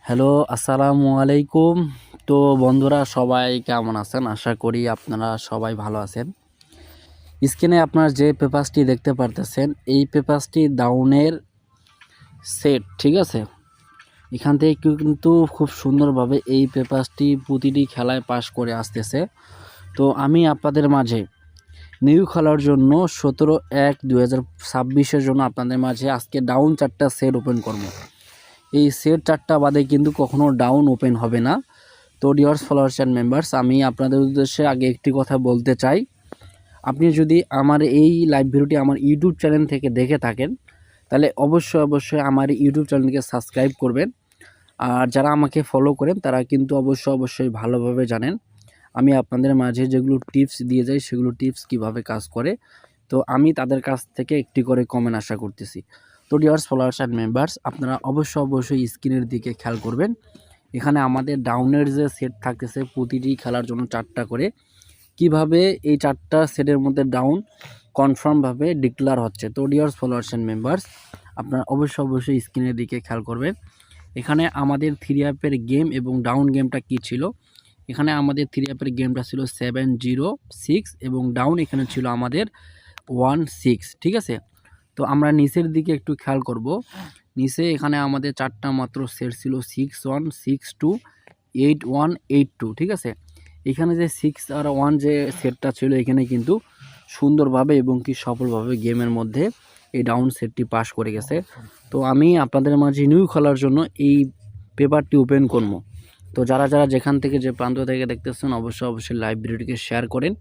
Hello, আসসালামু আলাইকুম। তো বন্ধুরা সবাই কেমন আছেন? আশা করি আপনারা সবাই ভালো আছেন। স্ক্রিনে আপনারা যে পেপারসটি দেখতে পারতেছেন, এই পেপারসটি ডাউনের সেট, ঠিক আছে? এখান থেকে কিন্তু খুব সুন্দরভাবে এই পেপারসটি প্রতিটি খেলায় পাস করে আসতেছে। তো আমি আপনাদের মাঝে নিউ খেলার জন্য 17/1/2026 জন্য আপনাদের মাঝে আজকে ডাউন 4টা সেট ওপেন করব। এই সেট 4টা বাদে কিন্তু কখনো ডাউন ওপেন হবে না। তো ডিয়ার্স ফলোয়ার্স অ্যান্ড মেম্বার্স, আমি আপনাদের উদ্দেশ্যে আগে একটি কথা বলতে চাই। আপনি যদি আমার এই লাইভ ভিডিওটি আমার ইউটিউব চ্যানেল থেকে দেখে থাকেন, তাহলে অবশ্যই আমার ইউটিউব চ্যানেলকে সাবস্ক্রাইব করবেন। আর যারা আমাকে ফলো করেন তারা কিন্তু অবশ্যই ভালোভাবে জানেন আমি আপনাদের মাঝে যেগুলো টিপস দিয়ে যাই সেগুলো টিপস কিভাবে কাজ করে। তো আমি তাদের কাছ থেকে একটি করে কমেন্ট আশা করতেছি। তো ডিয়ার্স ফলোয়ার্স অ্যান্ড মেম্বার্স, আপনারা অবশ্যই স্ক্রিনের দিকে খেয়াল করবেন। এখানে আমাদের ডাউনের যে সেট থাকতেছে প্রতিটি খেলার জন্য 4টা করে, কিভাবে এই 4টা সেটের মধ্যে ডাউন কনফার্মভাবে ডিক্লেয়ার হচ্ছে। তো ডিয়ার্স ফলোয়ার্স অ্যান্ড মেম্বার্স, আপনারা অবশ্যই স্ক্রিনের দিকে খেয়াল করবেন। এখানে আমাদের 3 অ্যাপের গেম এবং ডাউন গেমটা কি ছিল। এখানে আমাদের 3 অ্যাপের গেমটা ছিল 7-0-6 এবং ডাউন এখানে ছিল আমাদের 1-6, ঠিক আছে? তো আমরা নিচের দিকে একটু খেয়াল করব। নিচে এখানে আমাদের 4টা মাত্র সেট ছিল 6-1, 6-2, 8-1, 8-2, ঠিক আছে? এখানে যে 6 আর 1 যে সেটটা ছিল এখানে কিন্তু সুন্দরভাবে এবং কি সফলভাবে গেমের মধ্যে এই ডাউন সেটটি পাস করে গেছে। তো আমি আপনাদের মাঝে নিউ খেলার জন্য এই পেপারটি ওপেন করবো। তো যারা যেখান থেকে যে প্রান্ত থেকে দেখতেছেন অবশ্যই লাইভ ভিডিওটিকে শেয়ার করেন।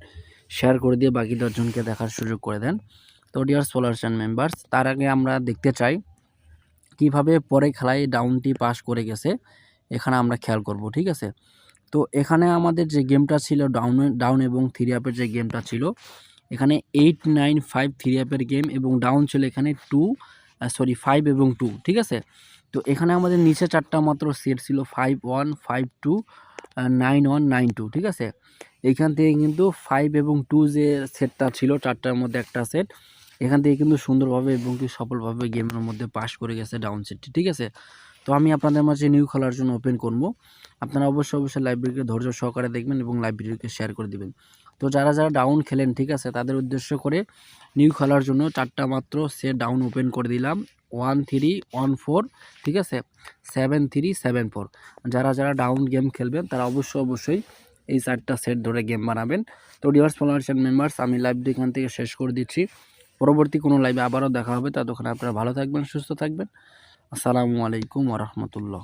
শেয়ার করে দিয়ে বাকি 10 জনকে দেখার সুযোগ করে দেন। তো ডিয়ার ফলোয়ার্স অ্যান্ড মেম্বার্স, তার আগে আমরা দেখতে চাই কিভাবে পরে খেলায় ডাউনটি পাস করে গেছে। এখানে আমরা খেয়াল করব, ঠিক আছে? তো এখানে আমাদের যে গেমটা ছিল ডাউন এবং 3 অ্যাপের যে গেমটা ছিল, এখানে 8-9-5 3 অ্যাপের গেম এবং ডাউন ছিল এখানে 5 এবং 2, ঠিক আছে? তো এখানে আমাদের নিচে 4টা মাত্র সেট ছিল 5-1, 5-2, 9-1, 9-2, ঠিক আছে? এইখান থেকে কিন্তু 5 এবং 2 যে সেটটা ছিল 4টার মধ্যে একটা সেট, এখান থেকে কিন্তু সুন্দরভাবে এবং কি সফলভাবে গেমের মধ্যে পাস করে গেছে ডাউন সেটটি, ঠিক আছে? তো আমি আপনাদের মাঝে নিউ খেলার জন্য ওপেন করব। আপনারা অবশ্যই লাইভ ভিডিওকে ধৈর্য সহকারে দেখবেন এবং লাইভ ভিডিওকে শেয়ার করে দিবেন। তো যারা ডাউন খেলেন, ঠিক আছে, তাদের উদ্দেশ্য করে নিউ খেলার জন্য 4টা মাত্র সেট ডাউন ওপেন করে দিলাম। 1-3-1-4, ঠিক আছে? 7-3-7-4। যারা ডাউন গেম খেলবেন তারা অবশ্যই এই 4টা সেট ধরে গেম বানাবেন। তো ডিয়ার্স ফলোয়ার্স অ্যান্ড মেম্বার্স, আমি লাইভটি এখান থেকে শেষ করে দিচ্ছি। পরবর্তী কোনো লাইভে আবারও দেখা হবে। ততক্ষণ আপনারা ভালো থাকবেন, সুস্থ থাকবেন। আসসালামু আলাইকুম ওয়া রাহমাতুল্লাহ।